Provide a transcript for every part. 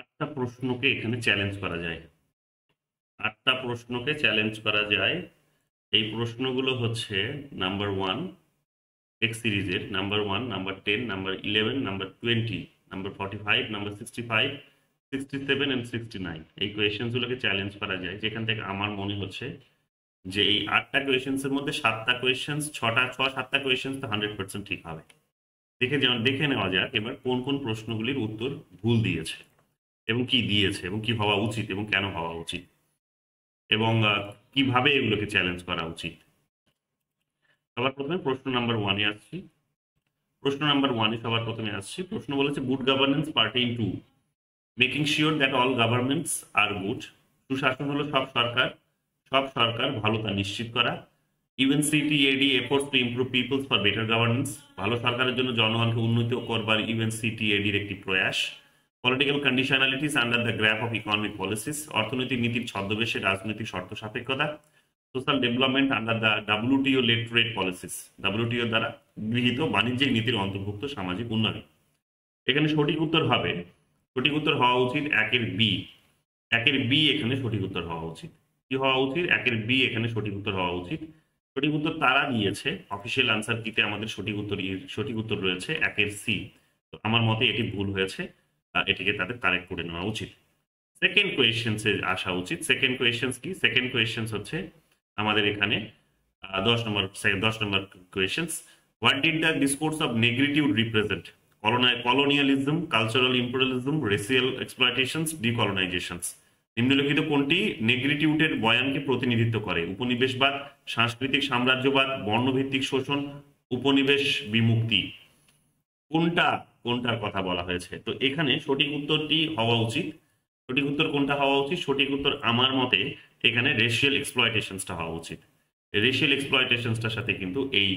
আটটা প্রশ্নকে এখানে চ্যালেঞ্জ করা যায়। আটটা প্রশ্নকে চ্যালেঞ্জ করা যায়। এই প্রশ্নগুলো হচ্ছে নাম্বার ওয়ান এক্স সিরিজের, number one, number 10, number 11, number 20, number 45, number 65, 67 and 69। এই কোয়েশ্চেন্সগুলোকে চ্যালেঞ্জ করা যায়, যেখান থেকে আমার মনে হচ্ছে যে এই আটটা কোয়েশ্চেন্স এর মধ্যে সাতটা কোয়েশ্চেন্স, সাতটা কোয়েশ্চেন্স তো 100% ঠিক হবে। দেখে নেওয়া যাক এবার কোন কোন প্রশ্নগুলির উত্তর ভুল দিয়েছে এবং কি দিয়েছে এবং কি হওয়া উচিত এবং কেন হওয়া উচিত, এবং কিভাবে এগুলোকে চ্যালেঞ্জ করা উচিত। সবার প্রথমে প্রশ্ন নাম্বার ওয়ানে আসছি। প্রশ্ন নাম্বার ওয়ানে সবার প্রথমে আসছি। প্রশ্ন বলেছে good governance pertain to making sure that all governments are good. সুশাসন হলো সব সরকার ভালো তা নিশ্চিত করা। UNCTAD efforts to improve peoples for better governance, ভালো সরকারের জন্য জনগণকে উন্নত করবার ইউএনসিটিএডির একটি প্রয়াস। Political conditionalities under the graph of economic policies, অর্থনৈতিক নীতির ছদ্মবেশে রাজনৈতিক শর্ত সাপেক্ষতা। Social development under the WTO led trade policies, WTO দ্বারা গৃহীত বাণিজ্যিক নীতির অন্তর্ভুক্ত সামাজিক উন্নয়ন। এখানে সঠিক উত্তর হওয়া উচিত একের বি। একের বি এখানে সঠিক উত্তর হওয়া উচিত। কি হওয়া উচিত? একের বি এখানে সঠিক উত্তর হওয়া উচিত। সঠিক উত্তর তারা দিয়েছে, অফিসিয়াল আনসার কিতে আমাদের সঠিক উত্তর রয়েছে একের সি। তো আমার মতে এটি ভুল হয়েছে, এটিকে তাদের কারেক্ট করে নেওয়া উচিত। সেকেন্ড কোয়েশ্চেন্স এ আসা উচিত। সেকেন্ড কোয়েশ্চেন্স কি? সেকেন্ড কোয়েশ্চেন্স হচ্ছে আমাদের এখানে 10 নম্বর questions. What did the discourse of negritude represent? Colonialism, cultural imperialism, racial exploitations, decolonisations. নিম্নলিখিত কোনটি নেগ্রিটিউডের বয়ানকে প্রতিনিধিত্ব করে? উপনিবেশবাদ, সাংস্কৃতিক সাম্রাজ্যবাদ, বর্ণভিত্তিক শোষণ, উপনিবেশ বিমুক্তি। কোনটার কথা বলা হয়েছে? তো এখানে সঠিক উত্তরটি হওয়া উচিত, সঠিক উত্তর কোনটা হওয়া উচিত? সঠিক উত্তর আমার মতে এখানে রেশিয়াল এক্সপ্লয়টেশনসটা হওয়া উচিত। রেশিয়াল এক্সপ্লয়টেশনসটার সাথে কিন্তু এই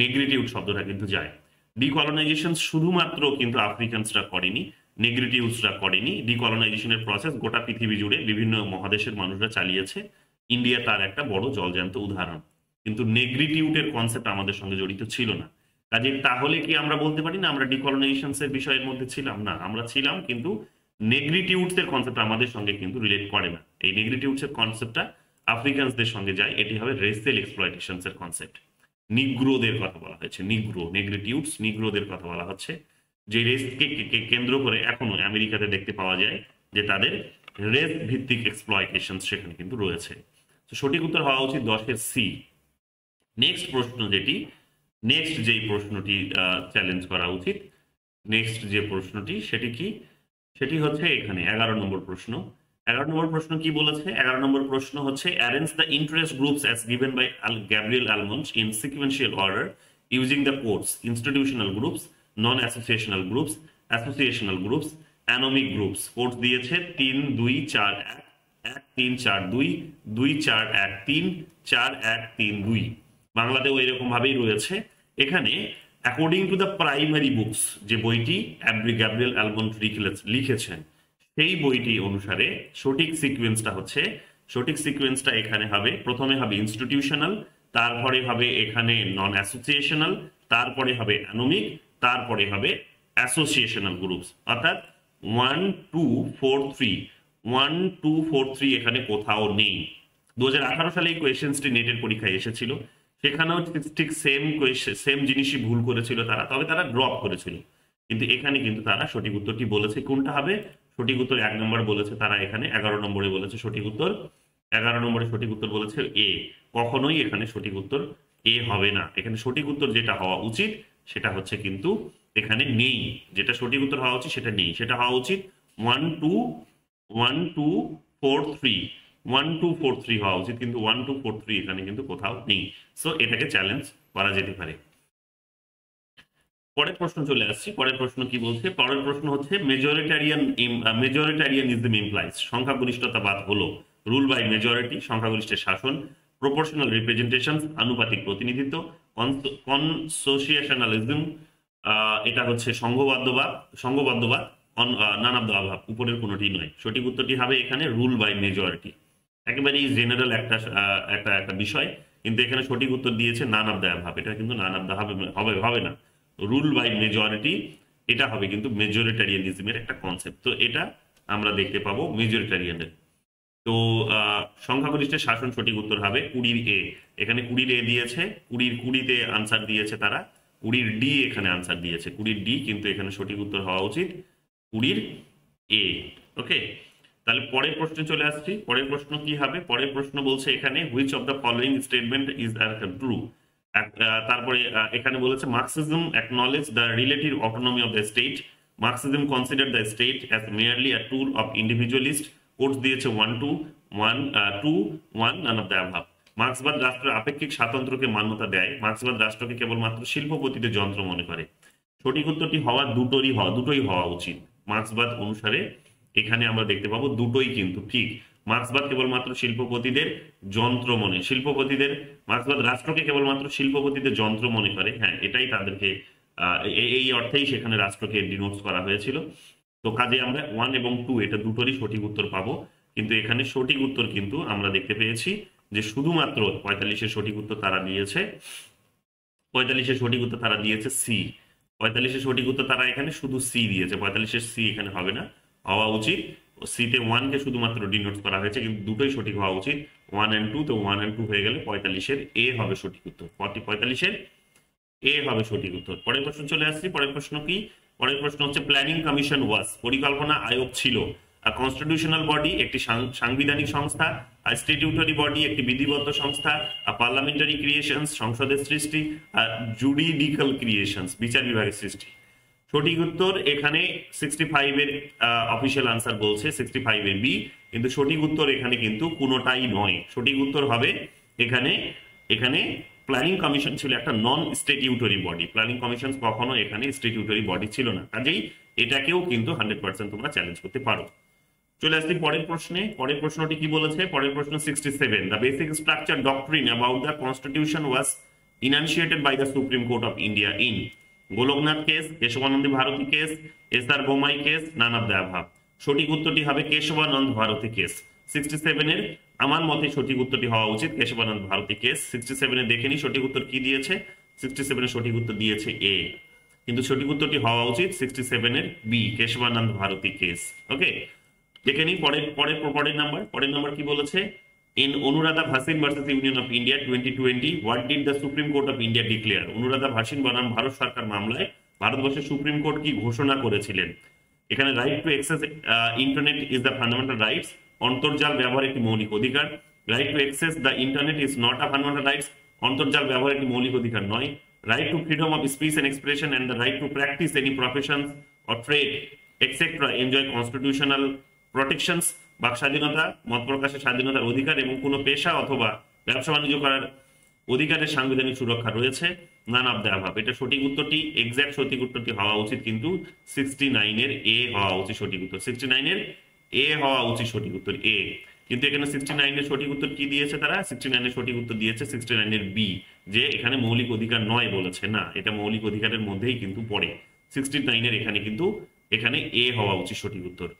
নেগ্রিটিউড শব্দটা কিন্তু যায়। ডিকলোনাইজেশন শুধুমাত্র কিন্তু আফ্রিকানসরা করেনি, নেগ্রিটিউডসরা করেনি। ডিকলোনাইজেশনের প্রসেস গোটা পৃথিবী জুড়ে বিভিন্ন মহাদেশের মানুষরা চালিয়েছে। ইন্ডিয়া তার একটা বড় জলজ্যান্ত উদাহরণ। কিন্তু নেগ্রিটিউডের কনসেপ্ট আমাদের সঙ্গে জড়িত ছিল না। কাজে তাহলে কি আমরা বলতে পারি না আমরা ডিকলোনাইজেশনস এর বিষয়ের মধ্যে ছিলাম? না, আমরা ছিলাম, কিন্তু নেগ্রিটিউডস এর কনসেপ্ট আমাদের সঙ্গে কিন্তু রিলেট করে না। এই নেগ্রিটিউডস এর কনসেপ্টটা আফ্রিকানসদের সঙ্গে যায়, এটি হবে রেসিয়াল এক্সপ্লয়টেশনস এর কনসেপ্ট। নিগ্রোদের কথা বলা হয়েছে, নেগ্রিটিউডস, নিগ্রোদের কথা বলা হচ্ছে। যে রেসকে কেন্দ্র করে এখনো আমেরিকাতে দেখতে পাওয়া যায় যে তাদের রেস ভিত্তিক এক্সপ্লয়টেশন সেখানে কিন্তু রয়েছে। তো সঠিক উত্তর হওয়া উচিত 10-এর সি। নেক্সট প্রশ্ন যেই প্রশ্নটি চ্যালেঞ্জ করা উচিত, নেক্সট যে প্রশ্নটি সেটি কি? সেটি হচ্ছে এখানে 11 নম্বর প্রশ্ন। 11 নম্বর প্রশ্ন কি বলেছে? 11 নম্বর প্রশ্ন হচ্ছে arrange the interest groups as given by Gabriel Almond in sequential order using the codes institutional groups, non associational groups, associational groups, anomic groups. Code দিয়েছে 3 2 4 1, 1 3 4 2, 2 4 1 3, 4 1 3 2। বাংলাতেও এরকম ভাবেই রয়েছে। এখানে according to the primary books, যে বইটি গ্যাব্রিয়েল আলমন্ড লিখেছেন, সেই বইটি অনুসারে সঠিক সিকোয়েন্সটা এখানে হবে, প্রথমে হবে ইনস্টিটিউশনাল, তারপরে হবে এখানে নন অ্যাসোসিয়েশনাল, তারপরে হবে অ্যানোমিক, তারপরে হবে অ্যাসোসিয়েশনাল গ্রুপস। অর্থাৎ 1 2 4 3, 1 2 4 3 এখানে কোথাও নেই। 2018 সালে এই কোয়েশ্চেন্সটি নেটের পরীক্ষায় এসেছিল, সেখানেও ঠিক সেম জিনিসই ভুল করেছিল তারা, তবে তারা ড্রপ করেছিল। কিন্তু এখানে কিন্তু তারা সঠিক উত্তরটি বলেছে। কোনটা হবে সঠিক উত্তর? 1 নম্বর বলেছে তারা, এখানে 11 নম্বরে বলেছে সঠিক উত্তর। 11 নম্বরে সঠিক উত্তর বলেছে এ। কখনোই এখানে সঠিক উত্তর এ হবে না। এখানে সঠিক উত্তর যেটা হওয়া উচিত সেটা হচ্ছে কিন্তু এখানে নেই। যেটা সঠিক উত্তর হওয়া উচিত সেটা নেই, সেটা হওয়া উচিত 1 2 1 2 4 3, 1 2 4 3 হওয়া উচিত, কিন্তু 1 2 4 3 এখানে কিন্তু কোথাও নেই। সো এটাকে চ্যালেঞ্জ করা যেতে পারে। পরের প্রশ্ন চলে আসছি। পরের প্রশ্ন কি বলছে? পরের প্রশ্ন হচ্ছে মেজরিটারিয়ানিজম ইমপ্লাইজ, সংখ্যাগরিষ্ঠতাবাদ হলো রুল বাই মেজরিটি, সংখ্যাগরিষ্ঠের শাসন, প্রপোর্শনাল রিপ্রেজেন্টেশন, আনুপাতিক প্রতিনিধিত্ব, কনসোসিয়েশনালিজম, এটা হচ্ছে সংঘবদ্ধবাদ, নান অফ দ্য অভাব, উপরের কোনোটি নয়। সঠিক উত্তরটি হবে এখানে রুল বাই মেজরিটি। একেবারেই জেনারেল একটা বিষয়, কিন্তু এখানে সঠিক উত্তর দিয়েছে নান অফ দ্য অ্যাভাব। এটা কিন্তু নান অফ দ্য হবে না, রুল বাই মেজরিটি এটা হবে কিন্তু মেজরিটারিয়ানিজমের একটা কনসেপ্ট। তো এটা আমরা দেখতে পাবো মেজরিটারিয়ানের। তো সংখ্যাগরিষ্ঠের শাসন সঠিক উত্তর হবে 20 A। এখানে 20 A দিয়েছে, 20 আনসার দিয়েছে তারা, 20D এখানে আনসার দিয়েছে, 20D, কিন্তু এখানে সঠিক উত্তর হওয়া উচিত 20A। ওকে, তাহলে পরের প্রশ্নে চলে আসছি। পরের প্রশ্ন কি হবে? পরের প্রশ্ন বলছে এখানে which of the following statement is true. তারপরে এখানে বলেছে Marxism acknowledge the relative autonomy of the state, Marxism consider the state as merely a tool of ইন্ডিভিজুয়ালিস্ট। Course দিয়েছে 1 2 1 2 1 নান অফ দ্য অ্যাভাব। মার্ক্সবাদ রাষ্ট্রের আপেক্ষিক স্বাতন্ত্র্যকে মান্যতা দেয়, মার্ক্সবাদ রাষ্ট্রকে কেবলমাত্র শিল্পপতিদের যন্ত্র মনে করে। সঠিক উত্তরটি দুটোই হওয়া উচিত মার্ক্সবাদ অনুসারে। এখানে আমরা দেখতে পাবো দুটোই কিন্তু ঠিক। মার্ক্সবাদ কেবলমাত্র শিল্পপতিদের যন্ত্র মনে, মার্ক্সবাদ রাষ্ট্রকে কেবলমাত্র শিল্পপতিদের যন্ত্র মনে করে। হ্যাঁ, এটাই তাদেরকে এই অর্থেই সেখানে রাষ্ট্রকে ডিনোট করা হয়েছিল। তো কাজে আমরা 1 এবং 2 এটা দুটোরই সঠিক উত্তর পাবো। কিন্তু এখানে সঠিক উত্তর কিন্তু আমরা দেখতে পেয়েছি যে শুধুমাত্র 45-এর সঠিক উত্তর তারা দিয়েছে, 45-এর সঠিক উত্তর তারা দিয়েছে সি। 45-এর সঠিক উত্তর তারা এখানে শুধু সি দিয়েছে, 45-এর সি এখানে হবে না, হওয়া উচিত সিতে 1কে শুধুমাত্র ডিনোট করা হয়েছে, কিন্তু দুটোই সঠিক হওয়া উচিত 1 and 2। তো 1 and 2 হয়ে গেলে 45-এর এ হবে সঠিক উত্তর, 45-এর এ হবে সঠিক উত্তর। পরের প্রশ্ন চলে আসছি। পরের প্রশ্ন কি? পরের প্রশ্ন হচ্ছে প্ল্যানিং কমিশন ওয়াজ, পরিকল্পনা আয়োগ ছিল, কনস্টিটিউশনাল বডি একটি সাংবিধানিক সংস্থা, স্ট্যাটিউটরি বডি একটি বিধিবদ্ধ সংস্থা, পার্লামেন্টারি ক্রিয়েশনস সংসদের সৃষ্টি, জুডিডিক্যাল ক্রিয়েশনস বিচার বিভাগের সৃষ্টি। সঠিক উত্তর এখানে 65-এর অফিসিয়াল আনসার বলছে 65-এর বি, কিন্তু সঠিক উত্তর এখানে কিন্তু কোনোটাই নয়। সঠিক উত্তর হবে এখানে প্ল্যানিং কমিশন ছিল একটা নন স্ট্যাটিউটরি বডি। প্ল্যানিং কমিশন কখনো এখানে স্ট্যাটিউটরি বডি ছিল না, কাজেই এটাকেও কিন্তু 100% তোমরা চ্যালেঞ্জ করতে পারো। চলে আসছি পরের প্রশ্নে। পরের প্রশ্নটি কি বলেছে? পরের প্রশ্ন 67, the basic structure doctrine about the constitution was enunciated by the Supreme Court of India in Golaknath case, Kesavananda Bharati case, S R. Bommai case, none of the above. সঠিক উত্তরটি হবে কেশবানন্দ ভারতী কেস। 67-এর আমার মতে সঠিক উত্তরটি হওয়া উচিত কেশবানন্দ ভারতী কেস। 67-এ দেখে নি সঠিক উত্তর কি দিয়েছে। 67-এর সঠিক উত্তর দিয়েছে এ, কিন্তু সঠিক উত্তরটি হওয়া উচিত 67-এর বি, কেশবানন্দ ভারতী কেস। ওকে, দেখে নি পরের নাম্বার কি বলেছে? In Anuradha Bhasin versus Union of India 2020, what did the Supreme Court of India declare? Anuradha Bhasin বনাম ভারত সরকার মামলায় ভারতবর্ষের সুপ্রিম কোর্ট কি ঘোষণা করেছিলেন? এখানে right to access internet is the fundamental rights, অন্তর্জাল ব্যবহার একটি মৌলিক অধিকার। Right to access the internet is not a fundamental rights, অন্তর্জাল ব্যবহার একটি মৌলিক অধিকার নয়। Right to freedom of speech and expression and the right to practise any profession or trade etcetera enjoy constitutional protections. বাক স্বাধীনতা, মত প্রকাশের স্বাধীনতার অধিকার এবং কোনো পেশা অথবা ব্যবসা বাণিজ্য করার অধিকারের সাংবিধানিক সুরক্ষা রয়েছে, নান অফ দ্য অ্যাভাব। এটা সঠিক উত্তরটি, এক্সাক্ট সঠিক উত্তরটি হওয়া উচিত কিন্তু 69-এর এ হওয়া উচিত সঠিক উত্তর। 69-এর এ হওয়া উচিত সঠিক উত্তর এ, কিন্তু এখানে 69-এর সঠিক উত্তর কি দিয়েছে তারা? 69-এর সঠিক উত্তর দিয়েছে 69-এর বি, যে এখানে মৌলিক অধিকার নয় বলেছে। না, এটা মৌলিক অধিকারের মধ্যেই কিন্তু পড়ে। 69-এর এখানে এ হওয়া উচিত সঠিক উত্তর।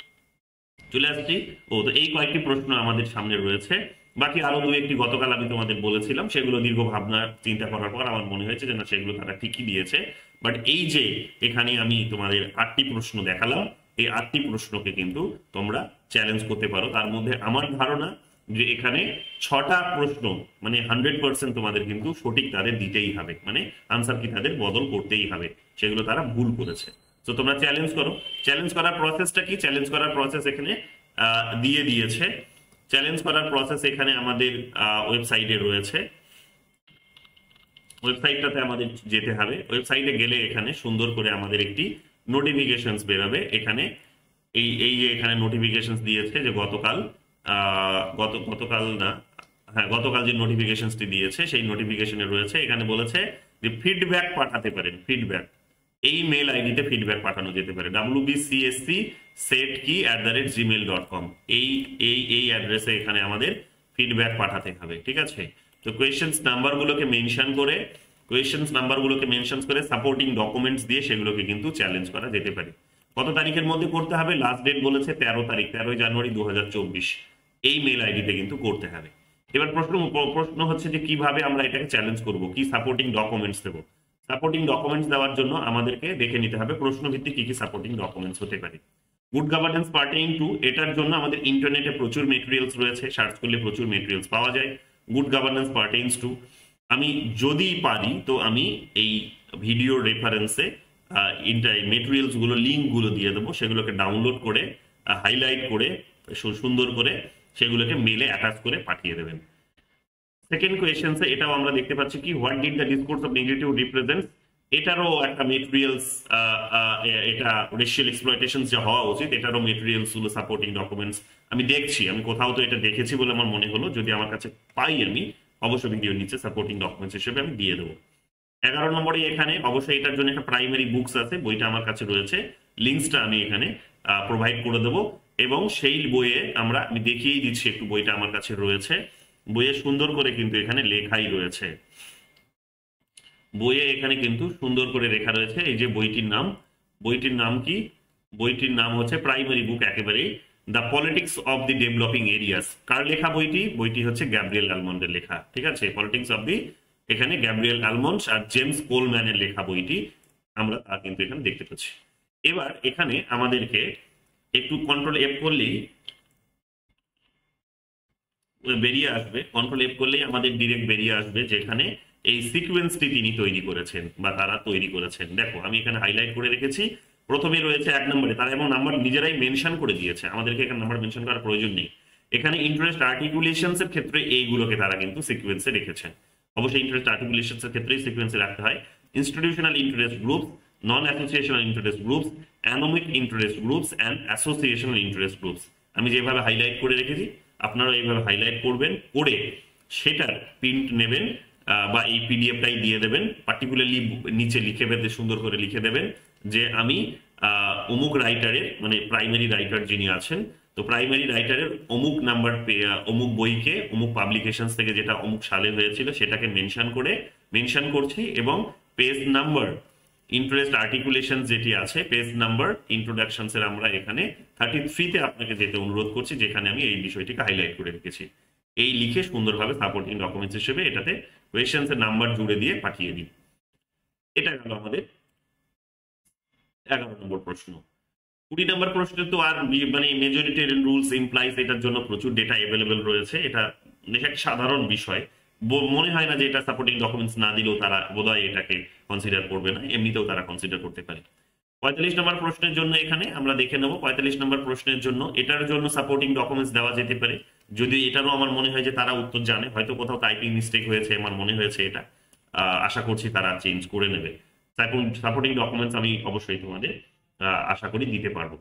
চলে আসছি। তো এই কয়েকটি প্রশ্ন আমাদের সামনে রয়েছে, বাকি আরো দু একটি গতকাল আমি তোমাদের বলেছিলাম, সেগুলো দীর্ঘ ভাবনা চিন্তা করার পর আমার মনে হয়েছে যে না, সেগুলো তারা ঠিকই দিয়েছে। বাট এই যে এখানে আমি তোমাদের 8টি প্রশ্ন দেখালাম, এই 8টি প্রশ্নকে কিন্তু তোমরা চ্যালেঞ্জ করতে পারো। তার মধ্যে আমার ধারণা যে এখানে 6টা প্রশ্ন মানে 100% তোমাদের কিন্তু সঠিক তাদের দিতেই হবে, মানে আনসার কি তাদের বদল করতেই হবে, সেগুলো তারা ভুল করেছে। তো তোমরা চ্যালেঞ্জ করো। চ্যালেঞ্জ করার প্রসেসটা কি? চ্যালেঞ্জ করার প্রসেস এখানে দিয়েছে। চ্যালেঞ্জ করার প্রসেস এখানে আমাদের ওয়েবসাইটে রয়েছে। ওয়েবসাইটটাতে আমাদের যেতে হবে। ওয়েবসাইটে গেলে এখানে সুন্দর করে আমাদের একটি নোটিফিকেশনস বেরোবে। এখানে এই যে এখানে নোটিফিকেশনস দিয়েছে যে গতকাল যে নোটিফিকেশনসটি দিয়েছে সেই নোটিফিকেশনে রয়েছে, এখানে বলেছে যে ফিডব্যাক পাঠাতে পারেন। ফিডব্যাক এই মেল আইডিতে ফিডব্যাক পাঠানো যেতে পারে, wbcsc@gmail.com। এই অ্যাড্রেসে এখানে আমাদের ফিডব্যাক পাঠাতে হবে, ঠিক আছে? তো কোয়েশ্চেন্স নাম্বারগুলোকে মেনশন করে সাপোর্টিং ডকুমেন্টস দিয়ে সেগুলোকে কিন্তু চ্যালেঞ্জ করা যেতে পারে। কত তারিখের মধ্যে করতে হবে? লাস্ট ডেট বলেছে 13 তারিখ, 13 জানুয়ারি 2024। এই মেল আইডিতে কিন্তু করতে হবে। এবার প্রশ্ন হচ্ছে যে কিভাবে আমরা এটাকে চ্যালেঞ্জ করব, কি সাপোর্টিং ডকুমেন্টস দেবো? সাপোর্টিং ডকুমেন্টস দেওয়ার জন্য আমাদেরকে দেখে নিতে হবে প্রশ্নভিত্তিক কি কি সাপোর্টিং ডকুমেন্টস হতে পারে। গুড গভর্নেন্স পার্টেইন টু, এটার জন্য আমাদের ইন্টারনেটে প্রচুর মেটেরিয়ালস রয়েছে, সার্চ করলে প্রচুর মেটেরিয়ালস পাওয়া যায়। গুড গভর্নেন্স পার্টেইনস টু, আমি যদি পারি তো আমি এই ভিডিও রেফারেন্সে মেটেরিয়ালস গুলো লিঙ্ক গুলো দিয়ে দেবো, সেগুলোকে ডাউনলোড করে হাইলাইট করে সুন্দর করে সেগুলোকে মেলে অ্যাটাচ করে পাঠিয়ে দেবেন। সেকেন্ড কোয়েশ্চেন্সে এটাও আমরা দেখতে পাচ্ছি কি, what did the discourse of negative represents, এটারও একটা মেটেরিয়ালস, এটা রেশিয়াল এক্সপ্লয়টেশন যা হওয়া উচিত এটারও মেটেরিয়ালস গুলো সাপোর্টিং ডকুমেন্টস আমি দেখছি, আমি কোথাও তো এটা দেখেছি বলে আমার মনে হলো, যদি আমার কাছে পাই আমি অবশ্যই ভিডিওর নিচে সাপোর্টিং ডকুমেন্টস হিসেবে আমি দিয়ে দেবো। 11 নম্বরে এখানে অবশ্যই এটার জন্য একটা প্রাইমারি বুকস আছে, বইটা আমার কাছে রয়েছে, লিঙ্কসটা আমি এখানে প্রোভাইড করে দেবো, এবং সেই বইয়ে আমি দেখিয়েই দিচ্ছি একটু, বইটা আমার কাছে রয়েছে, বইয়ে সুন্দর করে কিন্তু এখানে লেখাই রয়েছে, বইয়ে এখানে কিন্তু সুন্দর করে লেখা রয়েছে। এই যে বইটির নাম কি, বইটির নাম হচ্ছে প্রাইমারি বুক একেবারেই, the politics of the developing areas. কার লেখা বইটি হচ্ছে গ্যাব্রিয়েল অ্যালমন্ডের লেখা, ঠিক আছে, পলিটিক্স অফ দি, এখানে গ্যাব্রিয়েল অ্যালমন্ড আর জেমস কোলম্যানের লেখা বইটি আমরা তা কিন্তু এখানে দেখতে পাচ্ছি। এবার এখানে আমাদেরকে একটু কন্ট্রোল এফ করলেই বেরিয়ে আসবে, কন্ট্রোল এফ করলেই আমাদের ডিরেক্ট বেরিয়ে আসবে যেখানে এই সিকোয়েন্সটি তিনি তৈরি করেছেন বা তারা তৈরি করেছেন। দেখো আমি এখানে হাইলাইট করে রেখেছি, প্রথমে রয়েছে 1 নম্বরে, তারা এবং নাম্বার নিজেরাই মেনশন করে দিয়েছে, আমাদেরকে এখানে নাম্বার মেনশন করার প্রয়োজন নেই। এখানে ইন্টারেস্ট আর্টিকুলেশনস এর ক্ষেত্রে এইগুলোকে তারা কিন্তু সিকোয়েন্সে রেখেছেন, অবশ্যই ইন্টারেস্ট আর্টিকুলেশনস এর ক্ষেত্রেই সিকোয়েন্সে রাখতে হয়। Institutional interest groups, non associational interest groups, anomic interest groups and associational interest groups, আমি যেভাবে হাইলাইট করে রেখেছি আপনারা এইভাবে হাইলাইট করবেন, করে সেটার প্রিন্ট নেবেন বা এই পিডিএফটাই দিয়ে দেবেন, পার্টিকুলারলি নিচে লিখে বেঁধে সুন্দর করে লিখে দেবেন যে আমি অমুক রাইটারের, মানে প্রাইমারি রাইটার যিনি আছেন, তো প্রাইমারি রাইটারের অমুক নাম্বার, অমুক বইকে অমুক পাবলিকেশন থেকে যেটা অমুক সালে হয়েছিল সেটাকে মেনশন করছি, এবং পেজ নাম্বার ইন্টারেস্ট আর্টিকুলেশন যেটি আছে, পেজ নাম্বার ইন্ট্রোডাকশনস এর আমরা এখানে 33-তে আপনাকে যেতে অনুরোধ করছি, যেখানে আমি এই বিষয়টিকে হাইলাইট করে রেখেছি। এই লিখে সুন্দরভাবে সাপোর্টিং ডকুমেন্টস হিসেবে এটাতে কোয়েশ্চেন্স এর নাম্বার জুড়ে দিয়ে পাঠিয়ে দিন। এটা গেল আমাদের 11 নম্বর প্রশ্ন। 20 নম্বর প্রশ্নে তো আর মানে মেজরিটেরিয়ান রুলস ইমপ্লাইজ, এটার জন্য প্রচুর ডেটা অ্যাভেলেবেল রয়েছে, এটা একটা সাধারণ বিষয়, মনে হয় না যে এটা সাপোর্টিং ডকুমেন্টস না দিলেও তারা বোধহয় এটাকে কনসিডার করবে না, এমনিতেও তারা কনসিডার করতে পারে। 45 নম্বর প্রশ্নের জন্য এখানে আমরা দেখে নেব, 45 নম্বর প্রশ্নের জন্য এটার জন্য সাপোর্টিং ডকুমেন্টস দেওয়া যেতে পারে, যদি এটারও আমার মনে হয় যে তারা উত্তর জানে, হয়তো কোথাও টাইপিং মিস্টেক হয়েছে আমার মনে হয়েছে, এটা আশা করছি তারা চেঞ্জ করে নেবে। সাপোর্টিং ডকুমেন্টস আমি অবশ্যই তোমাদের আশা করি দিতে পারবো।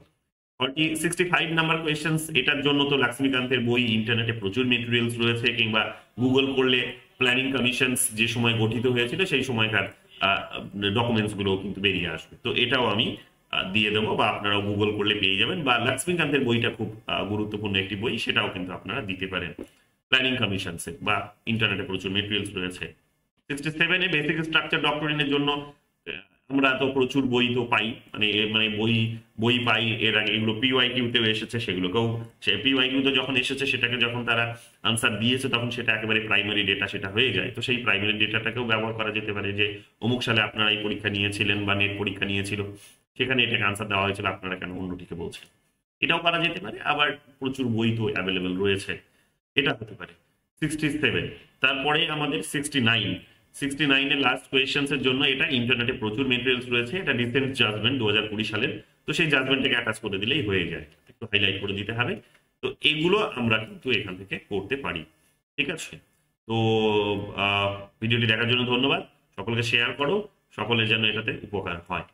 65 নাম্বার কোয়েশ্চেন্স, এটার জন্য তো লক্ষ্মীকান্তের বই, ইন্টারনেটে প্রচুর মেটেরিয়ালস রয়েছে, কিংবা গুগল করলে প্ল্যানিং কমিশনস যে সময় গঠিত হয়েছিল সেই সময়কার ডকুমেন্টস গুলো কিন্তু বেরিয়ে আসবে, তো এটাও আমি দিয়ে দেবো, বা আপনারাও গুগল করলে পেয়ে যাবেন, বা লক্ষ্মীকান্তের বইটা খুব গুরুত্বপূর্ণ একটি বই, সেটাও কিন্তু আপনারা দিতে পারেন প্ল্যানিং কমিশনসে, বা ইন্টারনেটে প্রচুর মেটেরিয়ালস রয়েছে। 67-এ বেসিক স্ট্রাকচার ডক্টরিনের জন্য আমরা তো প্রচুর বই তো পাই, মানে বই পাই, এর আগে এগুলো পিওয়াইকিউতেও এসেছে, সেগুলোকেও পিওয়াইকিউতে যখন এসেছে সেটাকে যখন তারা আনসার দিয়েছে তখন সেটা একেবারে প্রাইমারি ডেটা সেটা হয়ে যায়, তো সেই প্রাইমারি ডেটাটাকেও ব্যবহার করা যেতে পারে, যে অমুক সালে আপনারা এই পরীক্ষা নিয়েছিলেন বা নেট পরীক্ষা নিয়েছিল, সেখানে এটাকে আনসার দেওয়া হয়েছিল, আপনারা কেন অন্যটিকে বলছেন, এটাও করা যেতে পারে। আবার প্রচুর বই তো অ্যাভেলেবেল রয়েছে, এটা হতে পারে। 67, তারপরে আমাদের 69-এর লাস্ট কোয়েশ্চেন্স এর জন্য, এটা ইন্টারনেটে প্রচুর মেটেরিয়ালস রয়েছে, এটা রিসেন্ট জাজমেন্ট 2020 সালের, তো সেই জাজমেন্টটাকে অ্যাটাচ করে দিলেই হয়ে যায়, একটু হাইলাইট করে দিতে হবে, তো এগুলো আমরা কিন্তু এখান থেকে করতে পারি, ঠিক আছে। তো ভিডিওটি দেখার জন্য ধন্যবাদ, সকলকে শেয়ার করো, সকলের যেন এটাতে উপকার হয়।